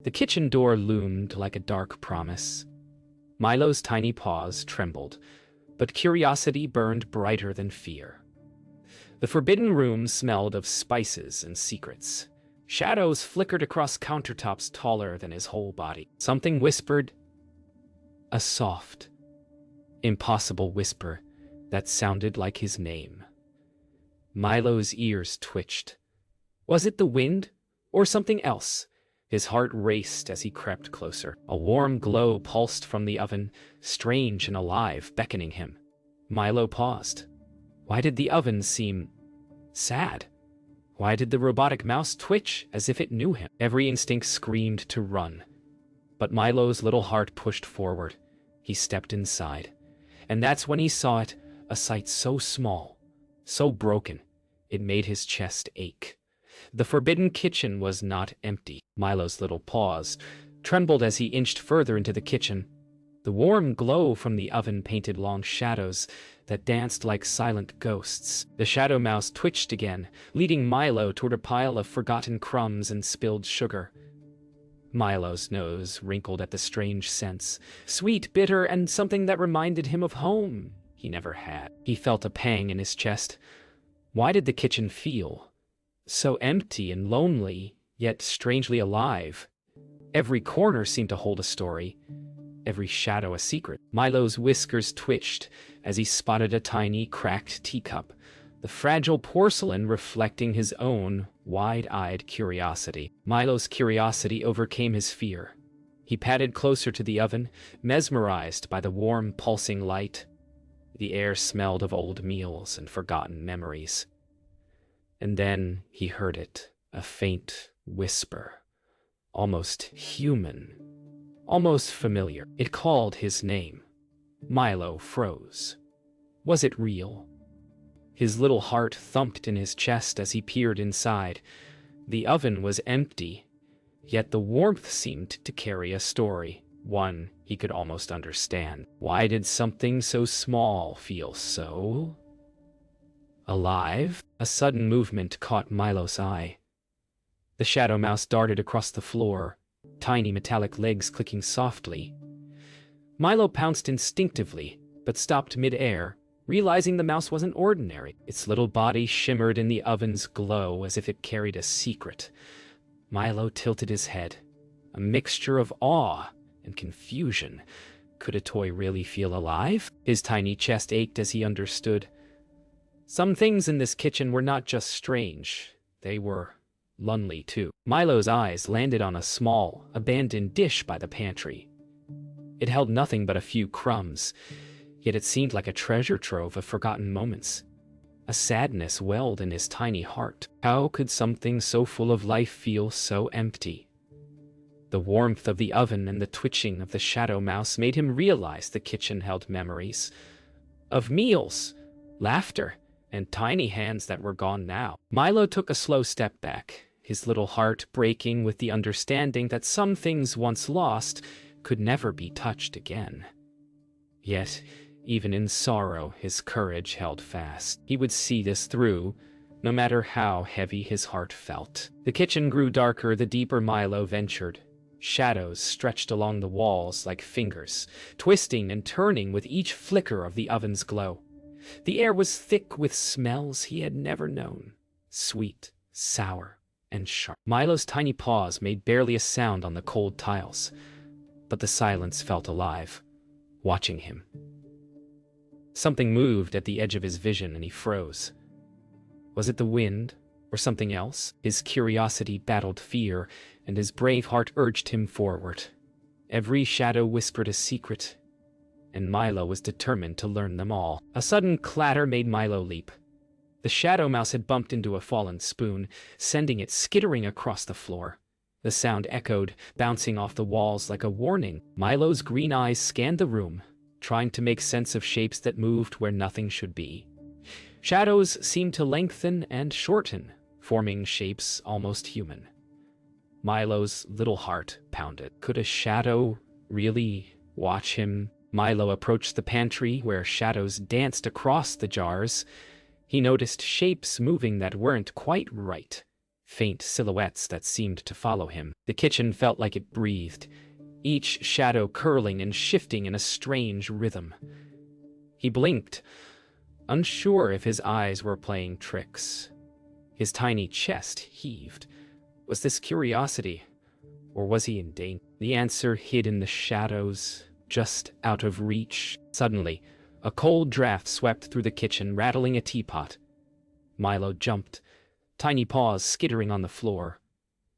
The kitchen door loomed like a dark promise. Milo's tiny paws trembled, but curiosity burned brighter than fear. The forbidden room smelled of spices and secrets. Shadows flickered across countertops taller than his whole body. Something whispered, a soft, impossible whisper that sounded like his name. Milo's ears twitched. Was it the wind or something else? His heart raced as he crept closer. A warm glow pulsed from the oven, strange and alive, beckoning him. Milo paused. Why did the oven seem sad? Why did the robotic mouse twitch as if it knew him? Every instinct screamed to run. But Milo's little heart pushed forward. He stepped inside. And that's when he saw it, a sight so small, so broken, it made his chest ache. The forbidden kitchen was not empty. Milo's little paws trembled as he inched further into the kitchen. The warm glow from the oven painted long shadows that danced like silent ghosts. The shadow mouse twitched again, leading Milo toward a pile of forgotten crumbs and spilled sugar. Milo's nose wrinkled at the strange scents, sweet, bitter, and something that reminded him of home he never had. He felt a pang in his chest. Why did the kitchen feel so empty and lonely, yet strangely alive? Every corner seemed to hold a story, every shadow a secret. Milo's whiskers twitched as he spotted a tiny, cracked teacup, the fragile porcelain reflecting his own wide-eyed curiosity. Milo's curiosity overcame his fear. He padded closer to the oven, mesmerized by the warm, pulsing light. The air smelled of old meals and forgotten memories. And then he heard it, a faint whisper, almost human, almost familiar. It called his name. Milo froze. Was it real? His little heart thumped in his chest as he peered inside. The oven was empty, yet the warmth seemed to carry a story, one he could almost understand. Why did something so small feel so alive? A sudden movement caught Milo's eye. The shadow mouse darted across the floor, tiny metallic legs clicking softly. Milo pounced instinctively, but stopped mid-air, realizing the mouse wasn't ordinary. Its little body shimmered in the oven's glow as if it carried a secret. Milo tilted his head, a mixture of awe and confusion. Could a toy really feel alive? His tiny chest ached as he understood. Some things in this kitchen were not just strange, they were lonely too. Milo's eyes landed on a small, abandoned dish by the pantry. It held nothing but a few crumbs, yet it seemed like a treasure trove of forgotten moments. A sadness welled in his tiny heart. How could something so full of life feel so empty? The warmth of the oven and the twitching of the shadow mouse made him realize the kitchen held memories of meals, laughter, and tiny hands that were gone now. Milo took a slow step back, his little heart breaking with the understanding that some things once lost could never be touched again. Yet, even in sorrow, his courage held fast. He would see this through, no matter how heavy his heart felt. The kitchen grew darker the deeper Milo ventured. Shadows stretched along the walls like fingers, twisting and turning with each flicker of the oven's glow. The air was thick with smells he had never known, sweet, sour, and sharp. Milo's tiny paws made barely a sound on the cold tiles, but the silence felt alive, watching him. Something moved at the edge of his vision and he froze. Was it the wind or something else? His curiosity battled fear, and his brave heart urged him forward. Every shadow whispered a secret, and Milo was determined to learn them all. A sudden clatter made Milo leap. The shadow mouse had bumped into a fallen spoon, sending it skittering across the floor. The sound echoed, bouncing off the walls like a warning. Milo's green eyes scanned the room, trying to make sense of shapes that moved where nothing should be. Shadows seemed to lengthen and shorten, forming shapes almost human. Milo's little heart pounded. Could a shadow really watch him? Milo approached the pantry where shadows danced across the jars. He noticed shapes moving that weren't quite right, faint silhouettes that seemed to follow him. The kitchen felt like it breathed, each shadow curling and shifting in a strange rhythm. He blinked, unsure if his eyes were playing tricks. His tiny chest heaved. Was this curiosity, or was he in danger? The answer hid in the shadows, just out of reach. Suddenly, a cold draft swept through the kitchen, rattling a teapot. Milo jumped, tiny paws skittering on the floor.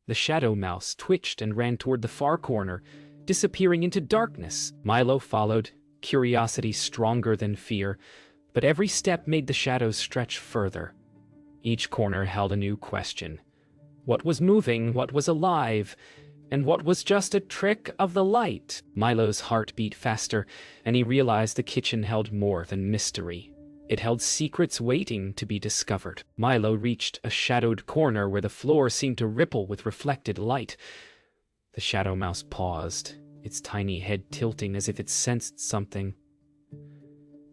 The shadow mouse twitched and ran toward the far corner, disappearing into darkness. Milo followed, curiosity stronger than fear, but every step made the shadows stretch further. Each corner held a new question. What was moving, what was alive, and what was just a trick of the light? Milo's heart beat faster, and he realized the kitchen held more than mystery. It held secrets waiting to be discovered. Milo reached a shadowed corner where the floor seemed to ripple with reflected light. The shadow mouse paused, its tiny head tilting as if it sensed something.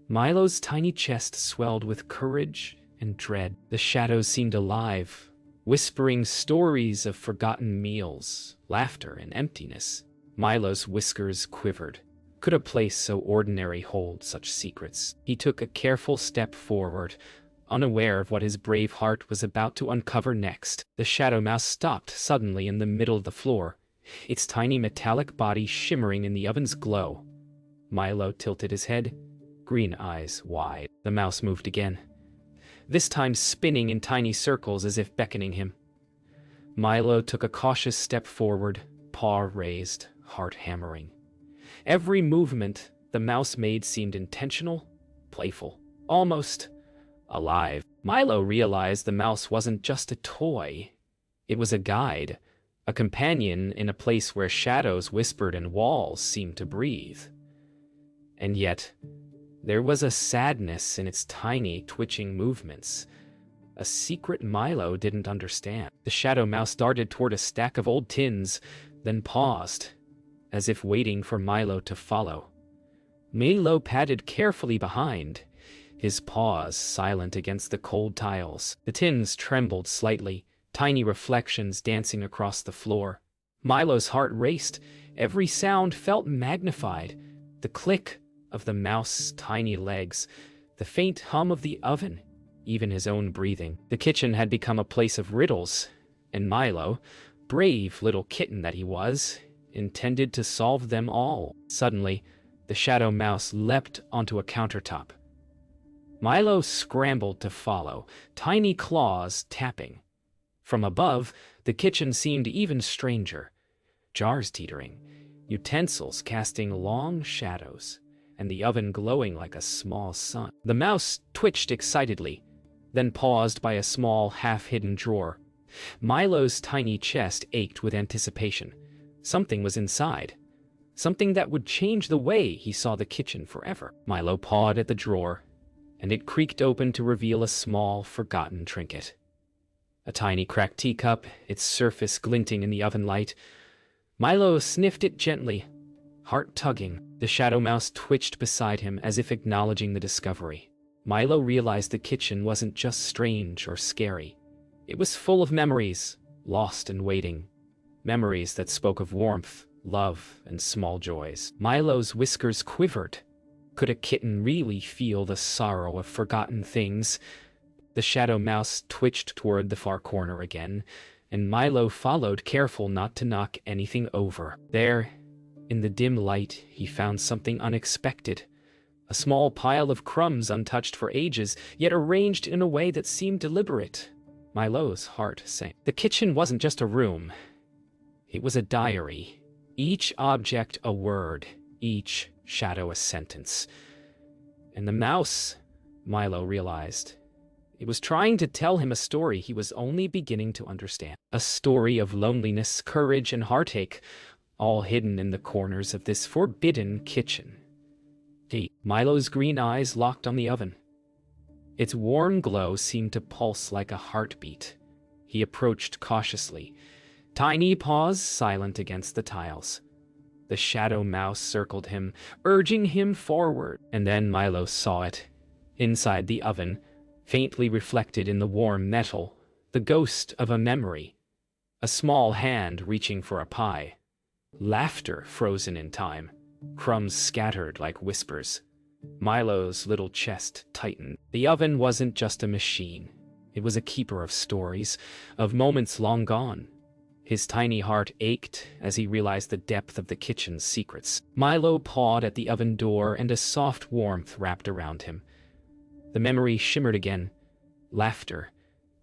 Milo's tiny chest swelled with courage and dread. The shadows seemed alive, whispering stories of forgotten meals, laughter, and emptiness. Milo's whiskers quivered. Could a place so ordinary hold such secrets? He took a careful step forward, unaware of what his brave heart was about to uncover next. The shadow mouse stopped suddenly in the middle of the floor, its tiny metallic body shimmering in the oven's glow. Milo tilted his head, green eyes wide. The mouse moved again, this time spinning in tiny circles as if beckoning him. Milo took a cautious step forward, paw raised, heart hammering. Every movement the mouse made seemed intentional, playful, almost alive. Milo realized the mouse wasn't just a toy. It was a guide, a companion in a place where shadows whispered and walls seemed to breathe. And yet, there was a sadness in its tiny, twitching movements, a secret Milo didn't understand. The shadow mouse darted toward a stack of old tins, then paused, as if waiting for Milo to follow. Milo padded carefully behind, his paws silent against the cold tiles. The tins trembled slightly, tiny reflections dancing across the floor. Milo's heart raced, every sound felt magnified. The click of the mouse's tiny legs, the faint hum of the oven, even his own breathing. The kitchen had become a place of riddles, and Milo, brave little kitten that he was, intended to solve them all. Suddenly, the shadow mouse leapt onto a countertop. Milo scrambled to follow, tiny claws tapping. From above, the kitchen seemed even stranger. Jars teetering, utensils casting long shadows, and the oven glowing like a small sun. The mouse twitched excitedly, then paused by a small, half-hidden drawer. Milo's tiny chest ached with anticipation. Something was inside. Something that would change the way he saw the kitchen forever. Milo pawed at the drawer, and it creaked open to reveal a small, forgotten trinket. A tiny cracked teacup, its surface glinting in the oven light. Milo sniffed it gently, heart tugging. The shadow mouse twitched beside him as if acknowledging the discovery. Milo realized the kitchen wasn't just strange or scary. It was full of memories, lost and waiting. Memories that spoke of warmth, love, and small joys. Milo's whiskers quivered. Could a kitten really feel the sorrow of forgotten things? The shadow mouse twitched toward the far corner again, and Milo followed, careful not to knock anything over. There, in the dim light, he found something unexpected. A small pile of crumbs untouched for ages, yet arranged in a way that seemed deliberate. Milo's heart sank. The kitchen wasn't just a room. It was a diary. Each object a word, each shadow a sentence. And the mouse, Milo realized, it was trying to tell him a story he was only beginning to understand. A story of loneliness, courage, and heartache, all hidden in the corners of this forbidden kitchen. Milo's green eyes locked on the oven. Its warm glow seemed to pulse like a heartbeat. He approached cautiously, tiny paws silent against the tiles. The shadow mouse circled him, urging him forward. And then Milo saw it. Inside the oven, faintly reflected in the warm metal, the ghost of a memory, a small hand reaching for a pie, laughter frozen in time, crumbs scattered like whispers. Milo's little chest tightened. The oven wasn't just a machine. It was a keeper of stories, of moments long gone. His tiny heart ached as he realized the depth of the kitchen's secrets. Milo pawed at the oven door and a soft warmth wrapped around him. The memory shimmered again. Laughter,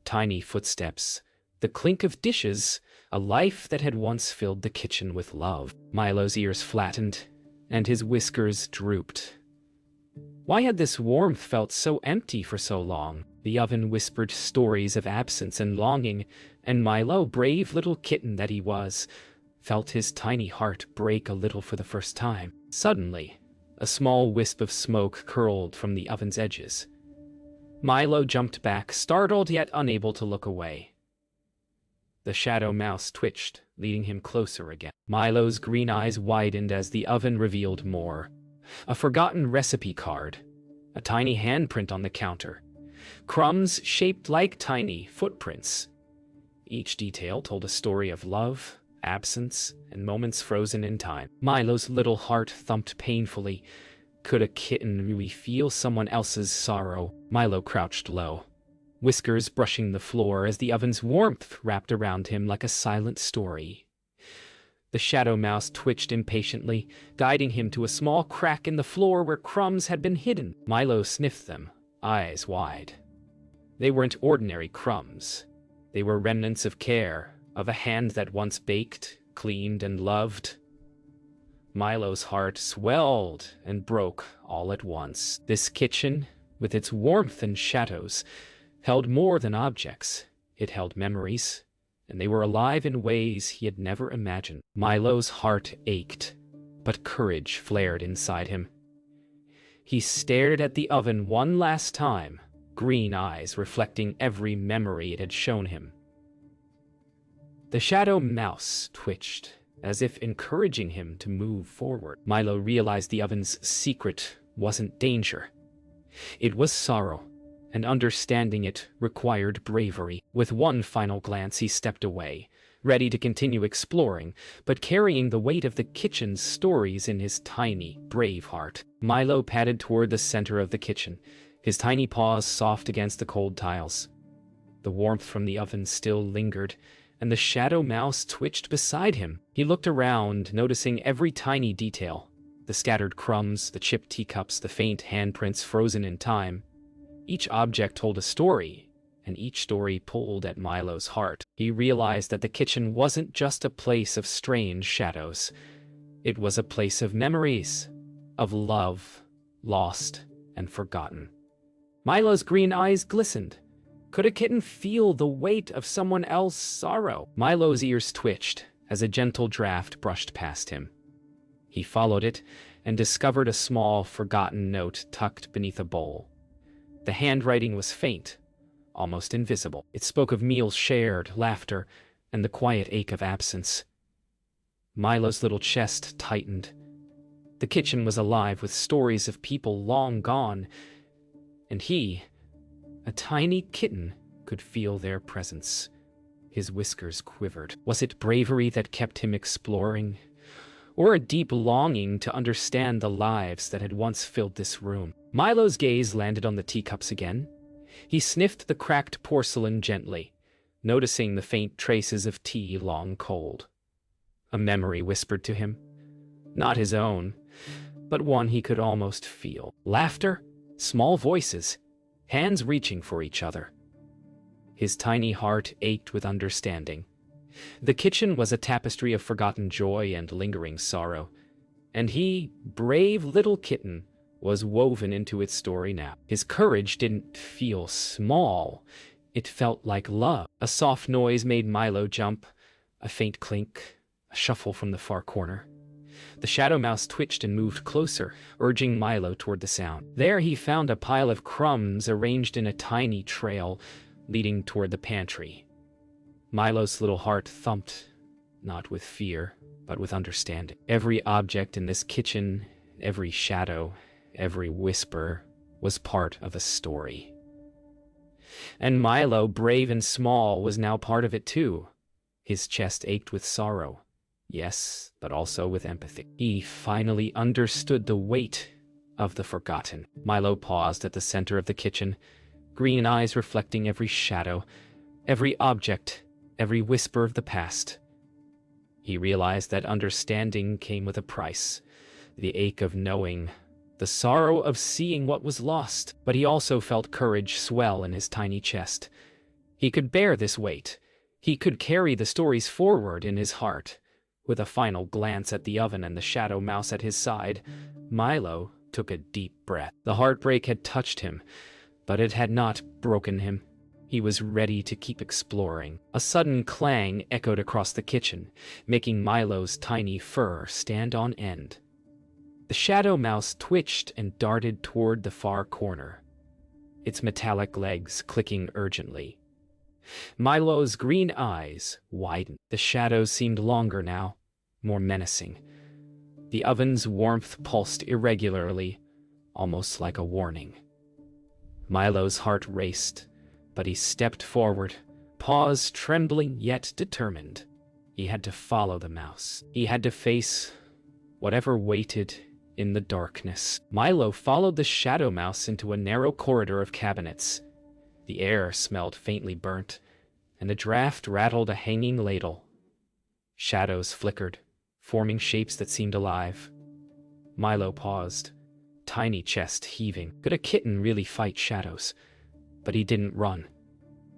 tiny footsteps, the clink of dishes, a life that had once filled the kitchen with love. Milo's ears flattened, and his whiskers drooped. Why had this warmth felt so empty for so long? The oven whispered stories of absence and longing, and Milo, brave little kitten that he was, felt his tiny heart break a little for the first time. Suddenly, a small wisp of smoke curled from the oven's edges. Milo jumped back, startled yet unable to look away. The shadow mouse twitched, leading him closer again. Milo's green eyes widened as the oven revealed more. A forgotten recipe card, a tiny handprint on the counter, crumbs shaped like tiny footprints. Each detail told a story of love, absence, and moments frozen in time. Milo's little heart thumped painfully. Could a kitten really feel someone else's sorrow? Milo crouched low, whiskers brushing the floor as the oven's warmth wrapped around him like a silent story. The shadow mouse twitched impatiently, guiding him to a small crack in the floor where crumbs had been hidden. Milo sniffed them, eyes wide. They weren't ordinary crumbs. They were remnants of care, of a hand that once baked, cleaned, and loved. Milo's heart swelled and broke all at once. This kitchen, with its warmth and shadows, held more than objects. It held memories, and they were alive in ways he had never imagined. Milo's heart ached, but courage flared inside him. He stared at the oven one last time, green eyes reflecting every memory it had shown him. The shadow mouse twitched, as if encouraging him to move forward. Milo realized the oven's secret wasn't danger. It was sorrow, and understanding it required bravery. With one final glance, he stepped away, ready to continue exploring, but carrying the weight of the kitchen's stories in his tiny, brave heart. Milo padded toward the center of the kitchen, his tiny paws soft against the cold tiles. The warmth from the oven still lingered, and the shadow mouse twitched beside him. He looked around, noticing every tiny detail. The scattered crumbs, the chipped teacups, the faint handprints frozen in time. Each object told a story, and each story pulled at Milo's heart. He realized that the kitchen wasn't just a place of strange shadows. It was a place of memories, of love, lost and forgotten. Milo's green eyes glistened. Could a kitten feel the weight of someone else's sorrow? Milo's ears twitched as a gentle draft brushed past him. He followed it and discovered a small, forgotten note tucked beneath a bowl. The handwriting was faint, almost invisible. It spoke of meals shared, laughter, and the quiet ache of absence. Milo's little chest tightened. The kitchen was alive with stories of people long gone, and he, a tiny kitten, could feel their presence. His whiskers quivered. Was it bravery that kept him exploring, or a deep longing to understand the lives that had once filled this room? Milo's gaze landed on the teacups again. He sniffed the cracked porcelain gently, noticing the faint traces of tea long cold. A memory whispered to him. Not his own, but one he could almost feel. Laughter, small voices, hands reaching for each other. His tiny heart ached with understanding. The kitchen was a tapestry of forgotten joy and lingering sorrow, and he, brave little kitten, was woven into its story now. His courage didn't feel small. It felt like love. A soft noise made Milo jump, a faint clink, a shuffle from the far corner. The shadow mouse twitched and moved closer, urging Milo toward the sound. There he found a pile of crumbs arranged in a tiny trail, leading toward the pantry. Milo's little heart thumped, not with fear, but with understanding. Every object in this kitchen, every shadow, every whisper, was part of a story. And Milo, brave and small, was now part of it too. His chest ached with sorrow. Yes, but also with empathy. He finally understood the weight of the forgotten. Milo paused at the center of the kitchen, green eyes reflecting every shadow, every object, every whisper of the past. He realized that understanding came with a price, the ache of knowing, the sorrow of seeing what was lost. But he also felt courage swell in his tiny chest. He could bear this weight. He could carry the stories forward in his heart. With a final glance at the oven and the shadow mouse at his side, Milo took a deep breath. The heartbreak had touched him, but it had not broken him. He was ready to keep exploring. A sudden clang echoed across the kitchen, making Milo's tiny fur stand on end. The shadow mouse twitched and darted toward the far corner, its metallic legs clicking urgently. Milo's green eyes widened. The shadows seemed longer now, more menacing. The oven's warmth pulsed irregularly, almost like a warning. Milo's heart raced, but he stepped forward, paws trembling yet determined. He had to follow the mouse. He had to face whatever waited in the darkness. Milo followed the shadow mouse into a narrow corridor of cabinets. The air smelled faintly burnt, and a draft rattled a hanging ladle. Shadows flickered, forming shapes that seemed alive. Milo paused, tiny chest heaving. Could a kitten really fight shadows? But he didn't run.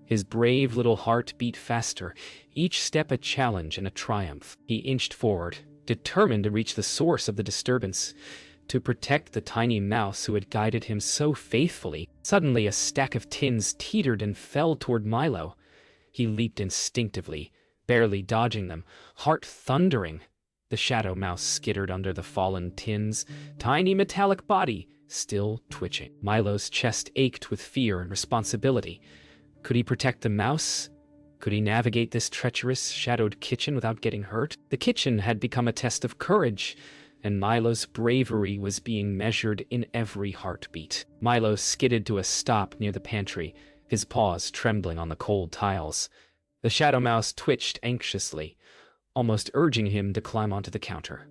His brave little heart beat faster, each step a challenge and a triumph. He inched forward, determined to reach the source of the disturbance, to protect the tiny mouse who had guided him so faithfully. Suddenly, a stack of tins teetered and fell toward Milo. He leaped instinctively, barely dodging them, heart thundering. The shadow mouse skittered under the fallen tins, tiny metallic body still twitching. Milo's chest ached with fear and responsibility. Could he protect the mouse? Could he navigate this treacherous, shadowed kitchen without getting hurt? The kitchen had become a test of courage, and Milo's bravery was being measured in every heartbeat. Milo skidded to a stop near the pantry, his paws trembling on the cold tiles. The shadow mouse twitched anxiously, almost urging him to climb onto the counter.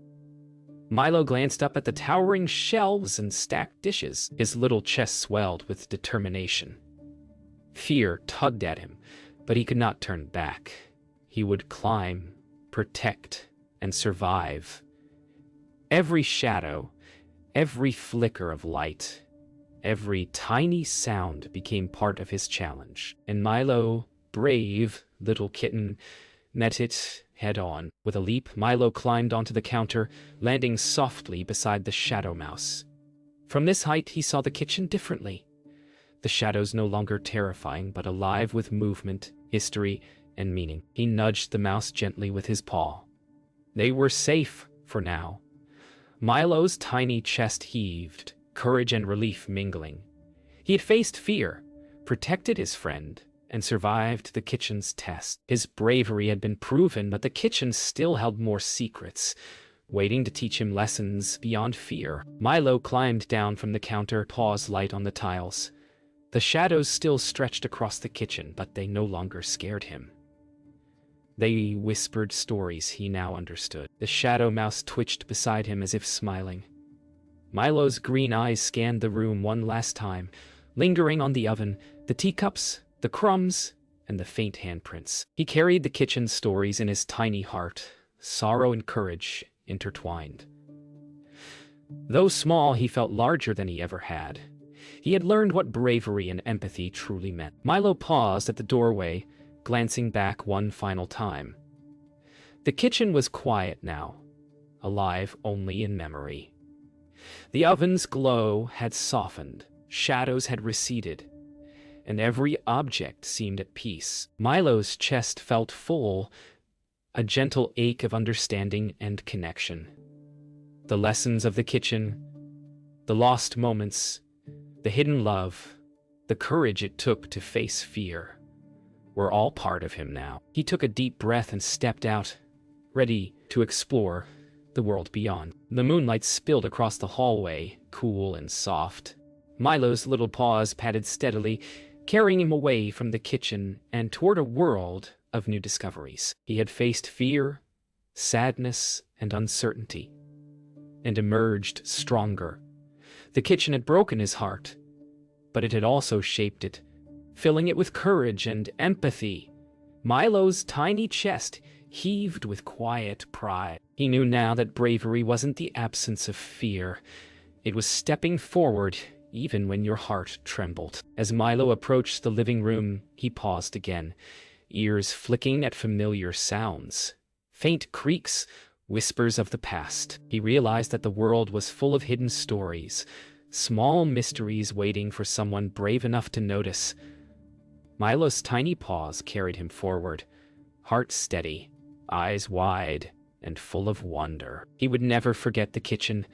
Milo glanced up at the towering shelves and stacked dishes. His little chest swelled with determination. Fear tugged at him, but he could not turn back. He would climb, protect, and survive. Every shadow, every flicker of light, every tiny sound became part of his challenge. And Milo, brave little kitten, met it head-on. With a leap, Milo climbed onto the counter, landing softly beside the shadow mouse. From this height, he saw the kitchen differently. The shadows no longer terrifying, but alive with movement, history, and meaning. He nudged the mouse gently with his paw. They were safe for now. Milo's tiny chest heaved, courage and relief mingling. He had faced fear, protected his friend, and survived the kitchen's test. His bravery had been proven, but the kitchen still held more secrets, waiting to teach him lessons beyond fear. Milo climbed down from the counter, paws light on the tiles. The shadows still stretched across the kitchen, but they no longer scared him. They whispered stories he now understood. The shadow mouse twitched beside him as if smiling. Milo's green eyes scanned the room one last time, lingering on the oven, the teacups, the crumbs, and the faint handprints. He carried the kitchen's stories in his tiny heart, sorrow and courage intertwined. Though small, he felt larger than he ever had. He had learned what bravery and empathy truly meant. Milo paused at the doorway, glancing back one final time. The kitchen was quiet now, alive only in memory. The oven's glow had softened, shadows had receded, and every object seemed at peace. Milo's chest felt full, a gentle ache of understanding and connection. The lessons of the kitchen, the lost moments, the hidden love, the courage it took to face fear, were all part of him now. He took a deep breath and stepped out, ready to explore the world beyond. The moonlight spilled across the hallway, cool and soft. Milo's little paws patted steadily, carrying him away from the kitchen and toward a world of new discoveries. He had faced fear, sadness, and uncertainty, and emerged stronger. The kitchen had broken his heart, but it had also shaped it, filling it with courage and empathy. Milo's tiny chest heaved with quiet pride. He knew now that bravery wasn't the absence of fear. It was stepping forward even when your heart trembled. As Milo approached the living room, he paused again, ears flicking at familiar sounds. Faint creaks, whispers of the past. He realized that the world was full of hidden stories, small mysteries waiting for someone brave enough to notice. Milo's tiny paws carried him forward, heart steady, eyes wide, and full of wonder. He would never forget the kitchen,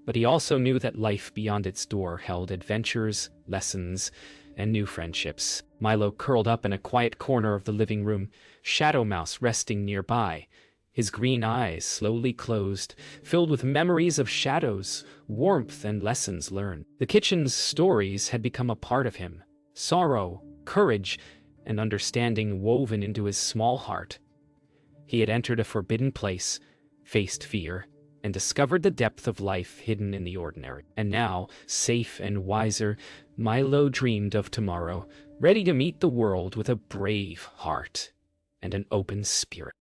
but he also knew that life beyond its door held adventures, lessons, and new friendships. Milo curled up in a quiet corner of the living room, Shadow Mouse resting nearby. His green eyes slowly closed, filled with memories of shadows, warmth, and lessons learned. The kitchen's stories had become a part of him. Sorrow, courage, and understanding woven into his small heart. He had entered a forbidden place, faced fear, and discovered the depth of life hidden in the ordinary. And now, safe and wiser, Milo dreamed of tomorrow, ready to meet the world with a brave heart and an open spirit.